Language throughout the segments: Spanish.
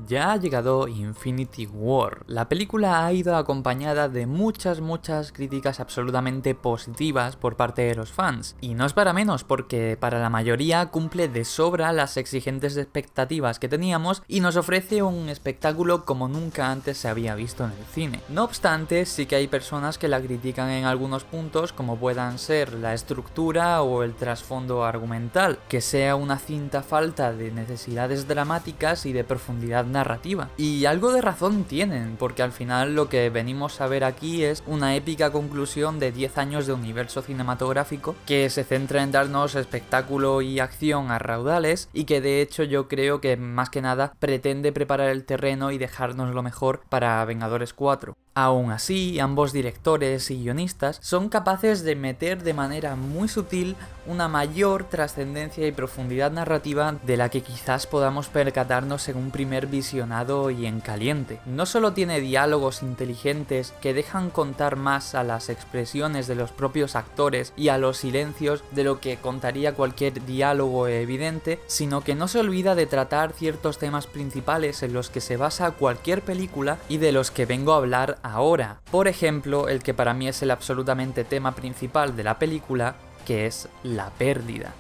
Ya ha llegado Infinity War. La película ha ido acompañada de muchas críticas absolutamente positivas por parte de los fans. Y no es para menos, porque para la mayoría cumple de sobra las exigentes expectativas que teníamos y nos ofrece un espectáculo como nunca antes se había visto en el cine. No obstante, sí que hay personas que la critican en algunos puntos, como puedan ser la estructura o el trasfondo argumental, que sea una cinta falta de necesidades dramáticas y de profundidad narrativa. Y algo de razón tienen, porque al final lo que venimos a ver aquí es una épica conclusión de 10 años de universo cinematográfico que se centra en darnos espectáculo y acción a raudales y que de hecho yo creo que más que nada pretende preparar el terreno y dejarnos lo mejor para Vengadores 4. Aún así, ambos directores y guionistas son capaces de meter de manera muy sutil una mayor trascendencia y profundidad narrativa de la que quizás podamos percatarnos en un primer visionado y en caliente. No solo tiene diálogos inteligentes que dejan contar más a las expresiones de los propios actores y a los silencios de lo que contaría cualquier diálogo evidente, sino que no se olvida de tratar ciertos temas principales en los que se basa cualquier película y de los que vengo a hablar ahora. Por ejemplo, el que para mí es el absolutamente tema principal de la película, que es la pérdida.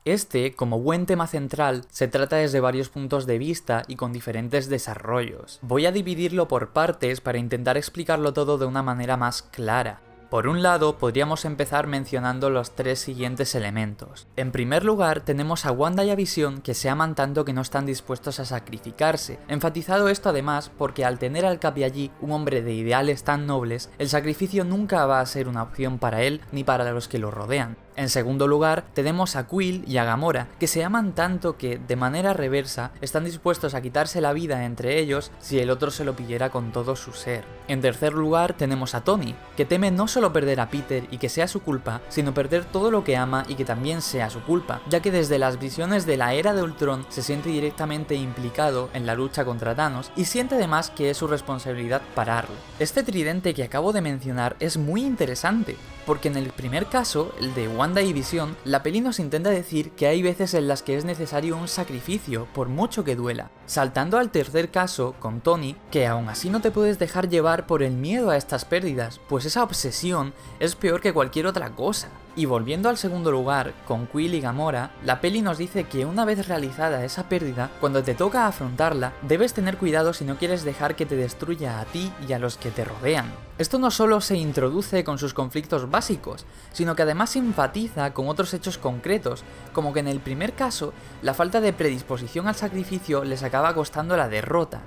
Este, como buen tema central, se trata desde varios puntos de vista y con diferentes desarrollos. Voy a dividirlo por partes para intentar explicarlo todo de una manera más clara. Por un lado, podríamos empezar mencionando los tres siguientes elementos. En primer lugar, tenemos a Wanda y a Visión que se aman tanto que no están dispuestos a sacrificarse. Enfatizado esto además porque al tener al Capi allí, un hombre de ideales tan nobles, el sacrificio nunca va a ser una opción para él ni para los que lo rodean. En segundo lugar, tenemos a Quill y a Gamora, que se aman tanto que, de manera reversa, están dispuestos a quitarse la vida entre ellos si el otro se lo pidiera con todo su ser. En tercer lugar, tenemos a Tony, que teme no solo perder a Peter y que sea su culpa, sino perder todo lo que ama y que también sea su culpa, ya que desde las visiones de la Era de Ultron se siente directamente implicado en la lucha contra Thanos y siente además que es su responsabilidad pararlo. Este tridente que acabo de mencionar es muy interesante, porque en el primer caso, el de Wanda y Visión, la peli nos intenta decir que hay veces en las que es necesario un sacrificio, por mucho que duela. Saltando al tercer caso, con Tony, que aún así no te puedes dejar llevar por el miedo a estas pérdidas, pues esa obsesión es peor que cualquier otra cosa. Y volviendo al segundo lugar, con Quill y Gamora, la peli nos dice que una vez realizada esa pérdida, cuando te toca afrontarla, debes tener cuidado si no quieres dejar que te destruya a ti y a los que te rodean. Esto no solo se introduce con sus conflictos básicos, sino que además enfatiza con otros hechos concretos, como que en el primer caso, la falta de predisposición al sacrificio les acaba costando la derrota.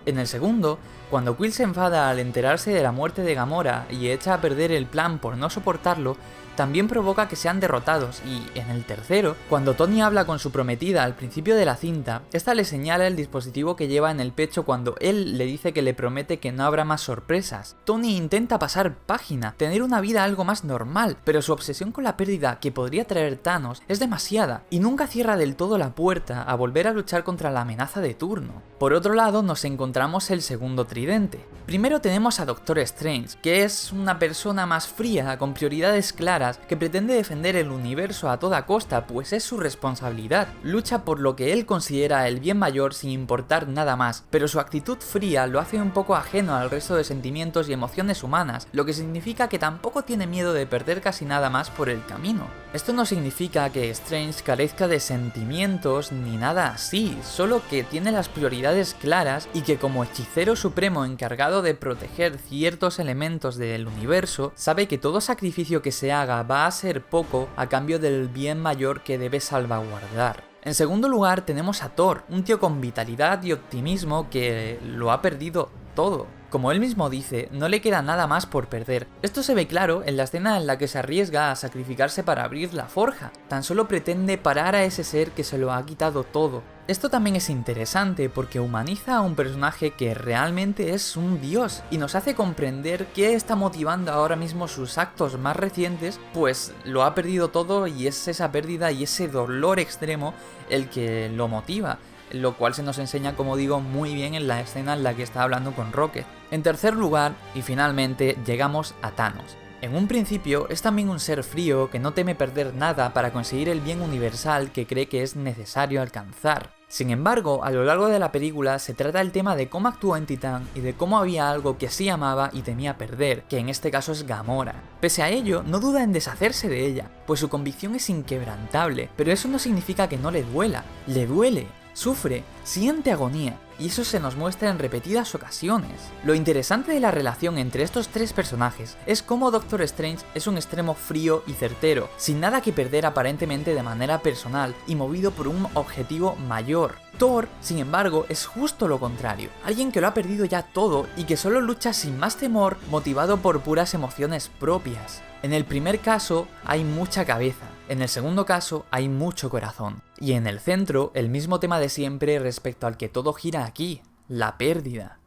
En el segundo, cuando Quill se enfada al enterarse de la muerte de Gamora y echa a perder el plan por no soportarlo, también provoca que sean derrotados y, en el tercero, cuando Tony habla con su prometida al principio de la cinta, esta le señala el dispositivo que lleva en el pecho cuando él le dice que le promete que no habrá más sorpresas. Tony intenta pasar página, tener una vida algo más normal, pero su obsesión con la pérdida que podría traer Thanos es demasiada y nunca cierra del todo la puerta a volver a luchar contra la amenaza de turno. Por otro lado, nos encontramos el segundo tridente. Primero tenemos a Doctor Strange, que es una persona más fría, con prioridades claras, que pretende defender el universo a toda costa, pues es su responsabilidad. Lucha por lo que él considera el bien mayor sin importar nada más, pero su actitud fría lo hace un poco ajeno al resto de sentimientos y emociones humanas, lo que significa que tampoco tiene miedo de perder casi nada más por el camino. Esto no significa que Strange carezca de sentimientos ni nada así, solo que tiene las prioridades claras y que como hechicero supremo encargado de proteger ciertos elementos del universo, sabe que todo sacrificio que se haga va a ser poco a cambio del bien mayor que debe salvaguardar. En segundo lugar tenemos a Thor, un tío con vitalidad y optimismo que lo ha perdido todo. Como él mismo dice, no le queda nada más por perder. Esto se ve claro en la escena en la que se arriesga a sacrificarse para abrir la forja. Tan solo pretende parar a ese ser que se lo ha quitado todo. Esto también es interesante porque humaniza a un personaje que realmente es un dios y nos hace comprender qué está motivando ahora mismo sus actos más recientes, pues lo ha perdido todo y es esa pérdida y ese dolor extremo el que lo motiva. Lo cual se nos enseña, como digo, muy bien en la escena en la que está hablando con Rocket. En tercer lugar, y finalmente, llegamos a Thanos. En un principio es también un ser frío que no teme perder nada para conseguir el bien universal que cree que es necesario alcanzar. Sin embargo, a lo largo de la película se trata el tema de cómo actúa en Titán y de cómo había algo que sí amaba y temía perder, que en este caso es Gamora. Pese a ello, no duda en deshacerse de ella, pues su convicción es inquebrantable, pero eso no significa que no le duela. Le duele, sufre, siente agonía, y eso se nos muestra en repetidas ocasiones. Lo interesante de la relación entre estos tres personajes es cómo Doctor Strange es un extremo frío y certero, sin nada que perder aparentemente de manera personal y movido por un objetivo mayor. Thor, sin embargo, es justo lo contrario, alguien que lo ha perdido ya todo y que solo lucha sin más temor, motivado por puras emociones propias. En el primer caso hay mucha cabeza, en el segundo caso hay mucho corazón, y en el centro el mismo tema de siempre respecto al que todo gira aquí, la pérdida.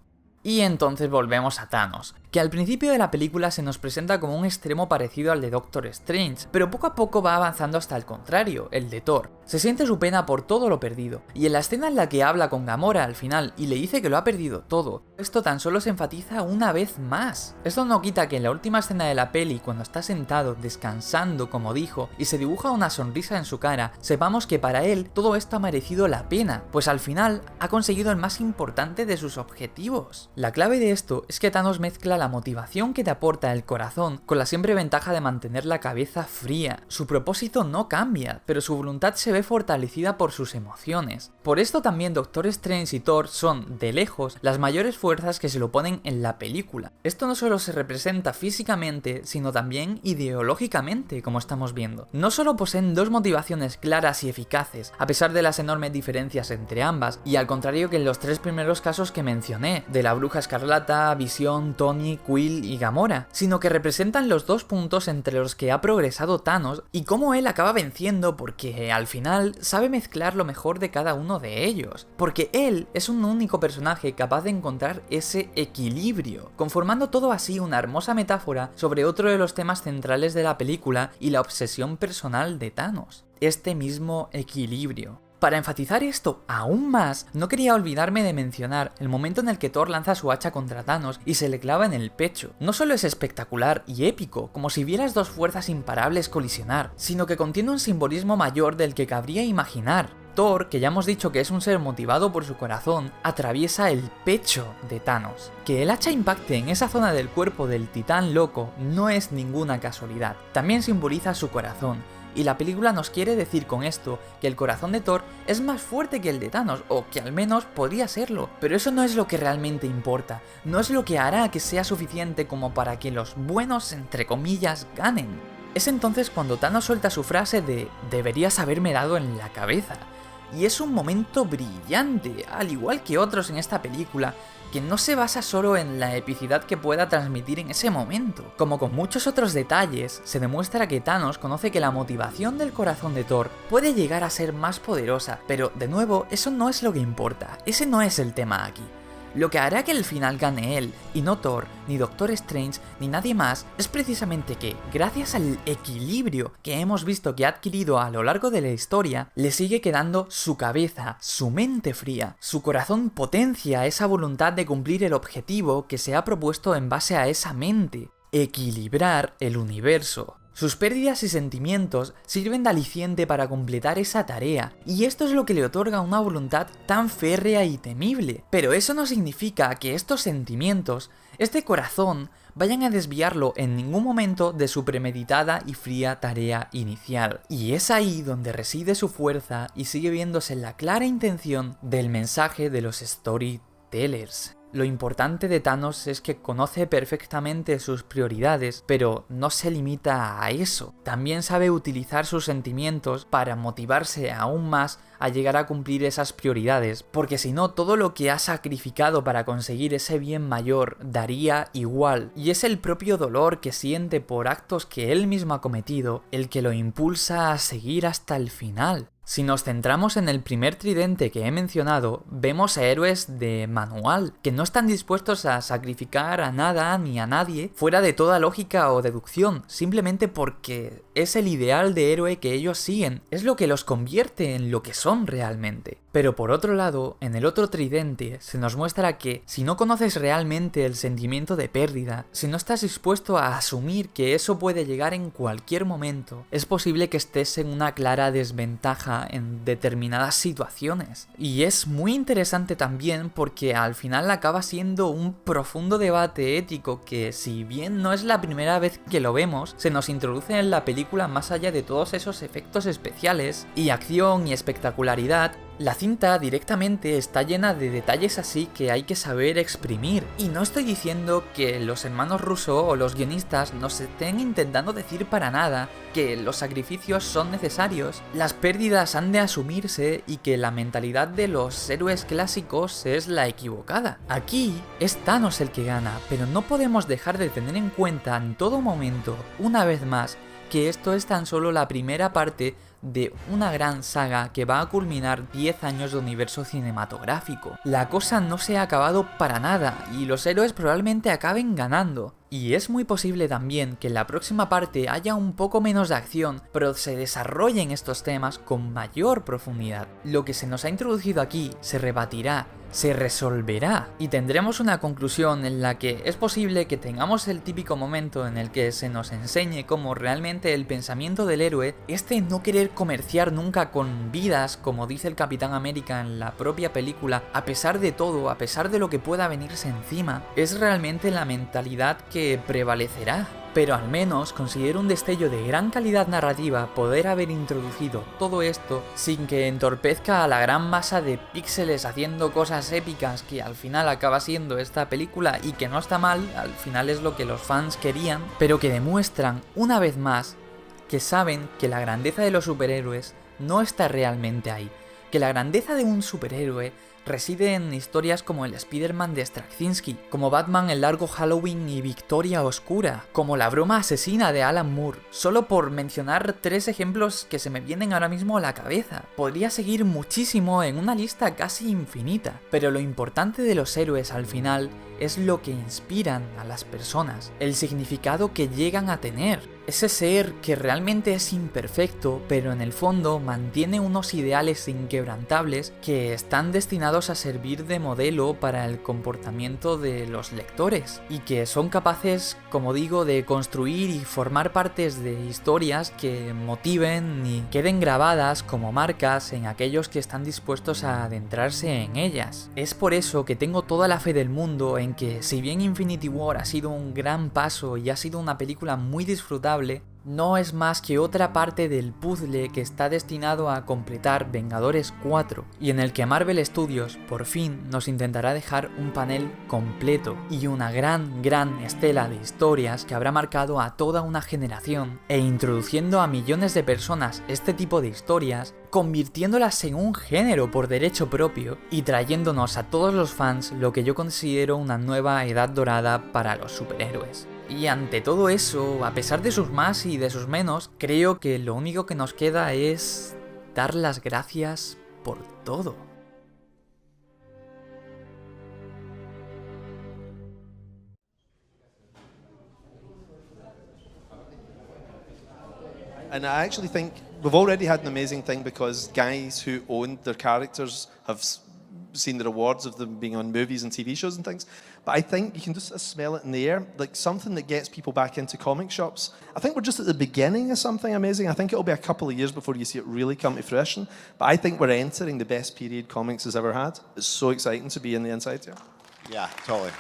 Y entonces volvemos a Thanos, que al principio de la película se nos presenta como un extremo parecido al de Doctor Strange, pero poco a poco va avanzando hasta el contrario, el de Thor. Se siente su pena por todo lo perdido, y en la escena en la que habla con Gamora al final y le dice que lo ha perdido todo, esto tan solo se enfatiza una vez más. Esto no quita que en la última escena de la peli, cuando está sentado, descansando como dijo, y se dibuja una sonrisa en su cara, sepamos que para él todo esto ha merecido la pena, pues al final ha conseguido el más importante de sus objetivos. La clave de esto es que Thanos mezcla la motivación que te aporta el corazón con la siempre ventaja de mantener la cabeza fría. Su propósito no cambia, pero su voluntad se ve fortalecida por sus emociones. Por esto también Doctor Strange y Thor son, de lejos, las mayores fuerzas que se lo ponen en la película. Esto no solo se representa físicamente, sino también ideológicamente, como estamos viendo. No solo poseen dos motivaciones claras y eficaces, a pesar de las enormes diferencias entre ambas, y al contrario que en los tres primeros casos que mencioné, de la Bruja Escarlata, Visión, Tony, Quill y Gamora, sino que representan los dos puntos entre los que ha progresado Thanos y cómo él acaba venciendo porque al final sabe mezclar lo mejor de cada uno de ellos, porque él es un único personaje capaz de encontrar ese equilibrio, conformando todo así una hermosa metáfora sobre otro de los temas centrales de la película y la obsesión personal de Thanos, este mismo equilibrio. Para enfatizar esto aún más, no quería olvidarme de mencionar el momento en el que Thor lanza su hacha contra Thanos y se le clava en el pecho. No solo es espectacular y épico, como si vieras dos fuerzas imparables colisionar, sino que contiene un simbolismo mayor del que cabría imaginar. Thor, que ya hemos dicho que es un ser motivado por su corazón, atraviesa el pecho de Thanos. Que el hacha impacte en esa zona del cuerpo del titán loco no es ninguna casualidad, también simboliza su corazón. Y la película nos quiere decir con esto que el corazón de Thor es más fuerte que el de Thanos, o que al menos podría serlo. Pero eso no es lo que realmente importa, no es lo que hará que sea suficiente como para que los buenos, entre comillas, ganen. Es entonces cuando Thanos suelta su frase de "deberías haberme dado en la cabeza". Y es un momento brillante, al igual que otros en esta película, que no se basa solo en la epicidad que pueda transmitir en ese momento. Como con muchos otros detalles, se demuestra que Thanos conoce que la motivación del corazón de Thor puede llegar a ser más poderosa, pero de nuevo, eso no es lo que importa, ese no es el tema aquí. Lo que hará que al final gane él, y no Thor, ni Doctor Strange, ni nadie más, es precisamente que, gracias al equilibrio que hemos visto que ha adquirido a lo largo de la historia, le sigue quedando su cabeza, su mente fría. Su corazón potencia esa voluntad de cumplir el objetivo que se ha propuesto en base a esa mente: equilibrar el universo. Sus pérdidas y sentimientos sirven de aliciente para completar esa tarea, y esto es lo que le otorga una voluntad tan férrea y temible. Pero eso no significa que estos sentimientos, este corazón, vayan a desviarlo en ningún momento de su premeditada y fría tarea inicial. Y es ahí donde reside su fuerza y sigue viéndose la clara intención del mensaje de los storytellers. Lo importante de Thanos es que conoce perfectamente sus prioridades, pero no se limita a eso. También sabe utilizar sus sentimientos para motivarse aún más a llegar a cumplir esas prioridades, porque si no, todo lo que ha sacrificado para conseguir ese bien mayor daría igual, y es el propio dolor que siente por actos que él mismo ha cometido el que lo impulsa a seguir hasta el final. Si nos centramos en el primer tridente que he mencionado, vemos a héroes de manual, que no están dispuestos a sacrificar a nada ni a nadie fuera de toda lógica o deducción, simplemente porque es el ideal de héroe que ellos siguen, es lo que los convierte en lo que son. son realmente. Pero por otro lado, en el otro tridente se nos muestra que si no conoces realmente el sentimiento de pérdida, si no estás dispuesto a asumir que eso puede llegar en cualquier momento, es posible que estés en una clara desventaja en determinadas situaciones. Y es muy interesante también porque al final acaba siendo un profundo debate ético que, si bien no es la primera vez que lo vemos, se nos introduce en la película más allá de todos esos efectos especiales y acción y espectacularidad. La cinta directamente está llena de detalles así que hay que saber exprimir. Y no estoy diciendo que los hermanos Russo o los guionistas nos estén intentando decir para nada que los sacrificios son necesarios, las pérdidas han de asumirse y que la mentalidad de los héroes clásicos es la equivocada. Aquí es Thanos el que gana, pero no podemos dejar de tener en cuenta en todo momento, una vez más, que esto es tan solo la primera parte de una gran saga que va a culminar 10 años de universo cinematográfico. La cosa no se ha acabado para nada y los héroes probablemente acaben ganando. Y es muy posible también que en la próxima parte haya un poco menos de acción, pero se desarrollen estos temas con mayor profundidad. Lo que se nos ha introducido aquí se rebatirá, se resolverá y tendremos una conclusión en la que es posible que tengamos el típico momento en el que se nos enseñe cómo realmente el pensamiento del héroe, no querer comerciar nunca con vidas, como dice el Capitán América en la propia película, a pesar de todo, a pesar de lo que pueda venirse encima, es realmente la mentalidad que prevalecerá. Pero al menos considero un destello de gran calidad narrativa poder haber introducido todo esto sin que entorpezca a la gran masa de píxeles haciendo cosas épicas que al final acaba siendo esta película y que no está mal, al final es lo que los fans querían, pero que demuestran una vez más que saben que la grandeza de los superhéroes no está realmente ahí, que la grandeza de un superhéroe reside en historias como el Spider-Man de Straczynski, como Batman El Largo Halloween y Victoria Oscura, como La Broma Asesina de Alan Moore, solo por mencionar 3 ejemplos que se me vienen ahora mismo a la cabeza. Podría seguir muchísimo en una lista casi infinita, pero lo importante de los héroes al final es lo que inspiran a las personas, el significado que llegan a tener. Ese ser que realmente es imperfecto, pero en el fondo mantiene unos ideales inquebrantables que están destinados a servir de modelo para el comportamiento de los lectores, y que son capaces, como digo, de construir y formar partes de historias que motiven y queden grabadas como marcas en aquellos que están dispuestos a adentrarse en ellas. Es por eso que tengo toda la fe del mundo en que, si bien Infinity War ha sido un gran paso y ha sido una película muy disfrutable, no es más que otra parte del puzzle que está destinado a completar Vengadores 4, y en el que Marvel Studios por fin nos intentará dejar un panel completo y una gran estela de historias que habrá marcado a toda una generación, e introduciendo a millones de personas este tipo de historias, convirtiéndolas en un género por derecho propio y trayéndonos a todos los fans lo que yo considero una nueva edad dorada para los superhéroes. Y ante todo eso, a pesar de sus más y de sus menos, creo que lo único que nos queda es dar las gracias por todo. And I actually think we've already had an amazing thing because guys who owned their characters have seen the rewards of them being on movies and TV shows and things. But I think you can just smell it in the air, like something that gets people back into comic shops. I think we're just at the beginning of something amazing. I think it'll be a couple of years before you see it really come to fruition. But I think we're entering the best period comics has ever had. It's so exciting to be in the inside here. Yeah, totally.